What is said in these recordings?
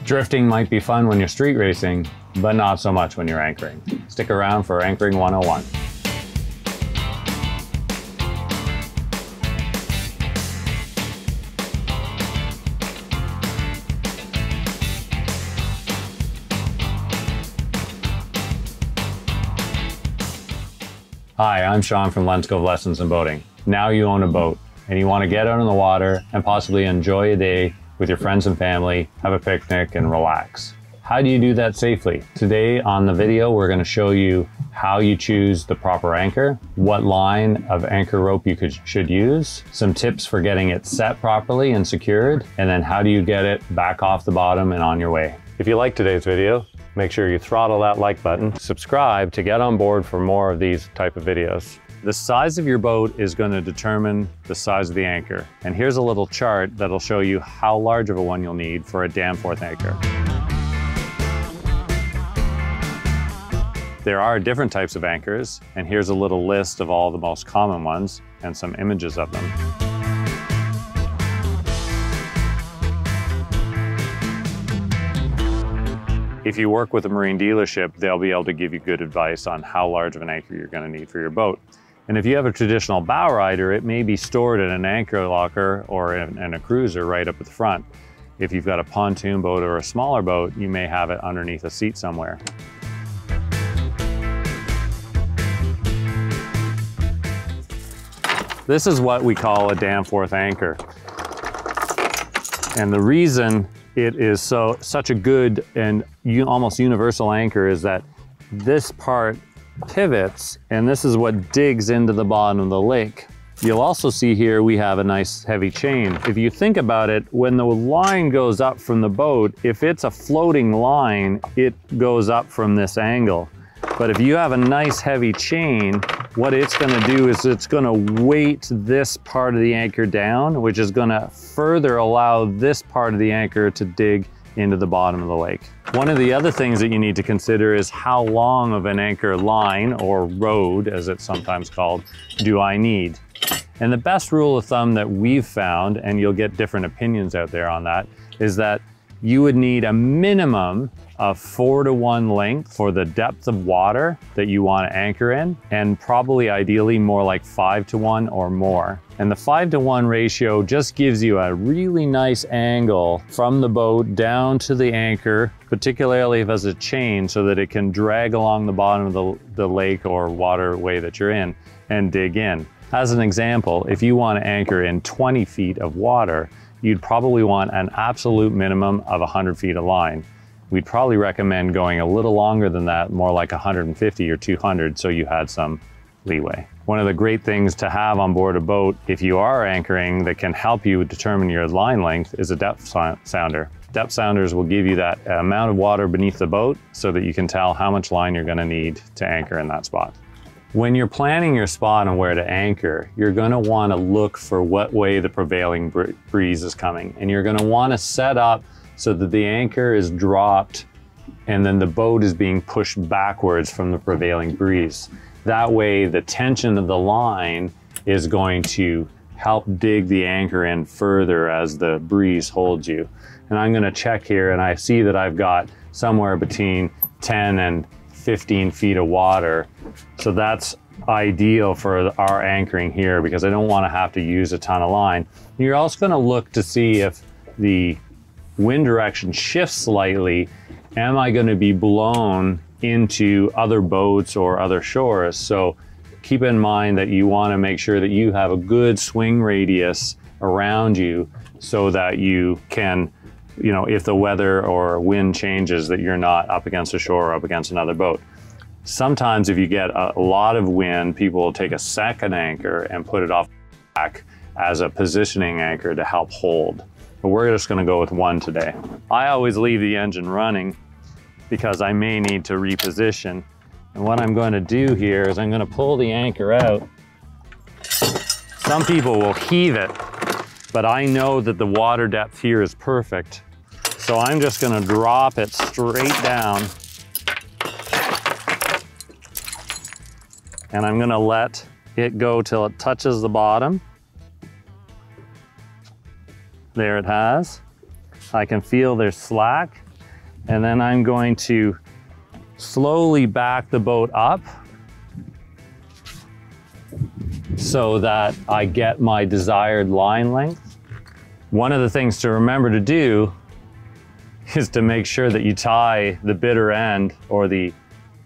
Drifting might be fun when you're street racing, but not so much when you're anchoring. Stick around for Anchoring 101. Hi, I'm Sean from Cove Lessons in Boating. Now you own a boat and you want to get out on the water and possibly enjoy a day with your friends and family, have a picnic and relax. How do you do that safely? Today on the video, we're going to show you how you choose the proper anchor, what line of anchor rope you should use, some tips for getting it set properly and secured, and then how do you get it back off the bottom and on your way. If you like today's video, make sure you throttle that like button, subscribe to get on board for more of these type of videos. The size of your boat is going to determine the size of the anchor. And here's a little chart that'll show you how large of a one you'll need for a Danforth anchor. There are different types of anchors, and here's a little list of all the most common ones and some images of them. If you work with a marine dealership, they'll be able to give you good advice on how large of an anchor you're going to need for your boat. And if you have a traditional bow rider, it may be stored in an anchor locker or in a cruiser right up at the front. If you've got a pontoon boat or a smaller boat, you may have it underneath a seat somewhere. This is what we call a Danforth anchor. And the reason it is such a good and almost universal anchor is that this part pivots, and this is what digs into the bottom of the lake. You'll also see here we have a nice heavy chain. If you think about it, when the line goes up from the boat, if it's a floating line, it goes up from this angle. But if you have a nice heavy chain, what it's going to do is it's going to weight this part of the anchor down, which is going to further allow this part of the anchor to dig into the bottom of the lake. One of the other things that you need to consider is how long of an anchor line, or rode as it's sometimes called, do I need? And the best rule of thumb that we've found, and you'll get different opinions out there on that, is that you would need a minimum of 4-to-1 length for the depth of water that you want to anchor in, and probably ideally more like 5-to-1 or more. And the 5-to-1 ratio just gives you a really nice angle from the boat down to the anchor, particularly if it's a chain, so that it can drag along the bottom of the lake or waterway that you're in and dig in. As an example, if you want to anchor in 20 feet of water, you'd probably want an absolute minimum of 100 feet of line. We'd probably recommend going a little longer than that, more like 150 or 200, so you had some leeway. One of the great things to have on board a boat, if you are anchoring, that can help you determine your line length is a depth sounder. Depth sounders will give you that amount of water beneath the boat so that you can tell how much line you're going to need to anchor in that spot. When you're planning your spot and where to anchor, you're going to want to look for what way the prevailing breeze is coming. And you're going to want to set up so that the anchor is dropped and then the boat is being pushed backwards from the prevailing breeze. That way, the tension of the line is going to help dig the anchor in further as the breeze holds you. And I'm going to check here, and I see that I've got somewhere between 10 and 15 feet of water. So that's ideal for our anchoring here because I don't want to have to use a ton of line. You're also going to look to see if the wind direction shifts slightly. Am I going to be blown into other boats or other shores? So keep in mind that you want to make sure that you have a good swing radius around you so that you can, if the weather or wind changes, that you're not up against a shore or up against another boat. Sometimes if you get a lot of wind, people will take a second anchor and put it off the back as a positioning anchor to help hold. But we're just going to go with one today. I always leave the engine running because I may need to reposition. And what I'm going to do here is I'm going to pull the anchor out. Some people will heave it, but I know that the water depth here is perfect. So I'm just going to drop it straight down. And I'm going to let it go till it touches the bottom. There it has. I can feel there's slack. And then I'm going to slowly back the boat up so that I get my desired line length. One of the things to remember to do is to make sure that you tie the bitter end or the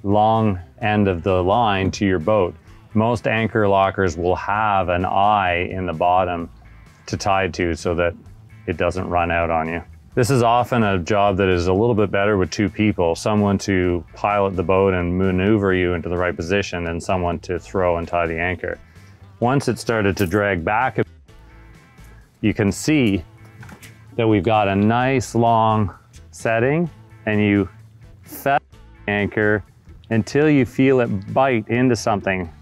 long end of the line to your boat. Most anchor lockers will have an eye in the bottom to tie to so that it doesn't run out on you. This is often a job that is a little bit better with two people, someone to pilot the boat and maneuver you into the right position and someone to throw and tie the anchor. Once it started to drag back, you can see that we've got a nice long setting, and you fed the anchor until you feel it bite into something,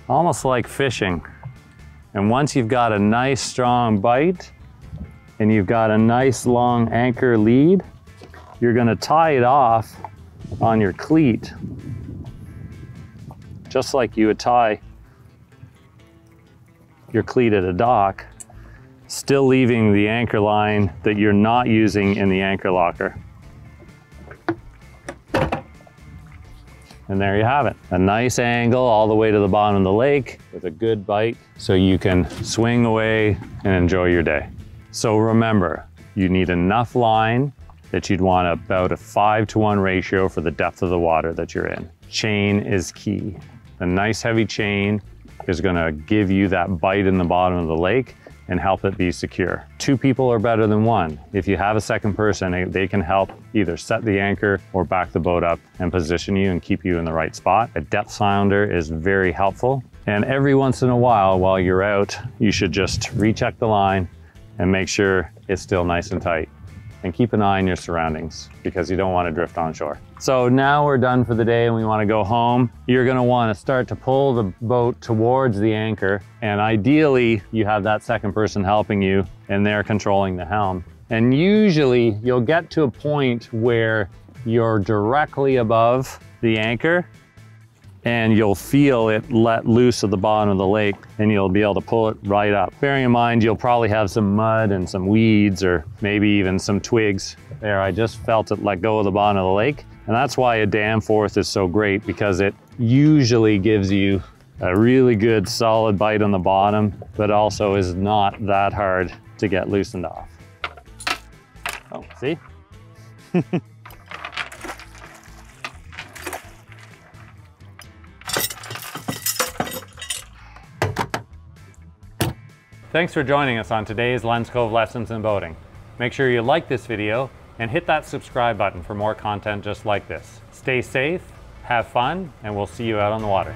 almost like fishing. And once you've got a nice strong bite and you've got a nice long anchor lead, you're gonna tie it off on your cleat, just like you would tie your cleat at a dock, still leaving the anchor line that you're not using in the anchor locker. And there you have it. A nice angle all the way to the bottom of the lake with a good bite so you can swing away and enjoy your day. So remember, you need enough line that you'd want about a 5-to-1 ratio for the depth of the water that you're in. Chain is key. A nice heavy chain is gonna give you that bite in the bottom of the lake and help it be secure. 2 people are better than 1. If you have a second person, they can help either set the anchor or back the boat up and position you and keep you in the right spot. A depth sounder is very helpful. And every once in a while you're out, you should just recheck the line and make sure it's still nice and tight. And keep an eye on your surroundings because you don't want to drift on shore. So now we're done for the day and we want to go home. You're going to want to start to pull the boat towards the anchor, and ideally you have that second person helping you and they're controlling the helm. And usually you'll get to a point where you're directly above the anchor and you'll feel it let loose at the bottom of the lake and you'll be able to pull it right up. Bearing in mind, you'll probably have some mud and some weeds or maybe even some twigs. There, I just felt it let go of the bottom of the lake. And that's why a Danforth is so great, because it usually gives you a really good solid bite on the bottom, but also is not that hard to get loosened off. Oh, see? Thanks for joining us on today's Lens Cove Lessons in Boating. Make sure you like this video and hit that subscribe button for more content just like this. Stay safe, have fun, and we'll see you out on the water.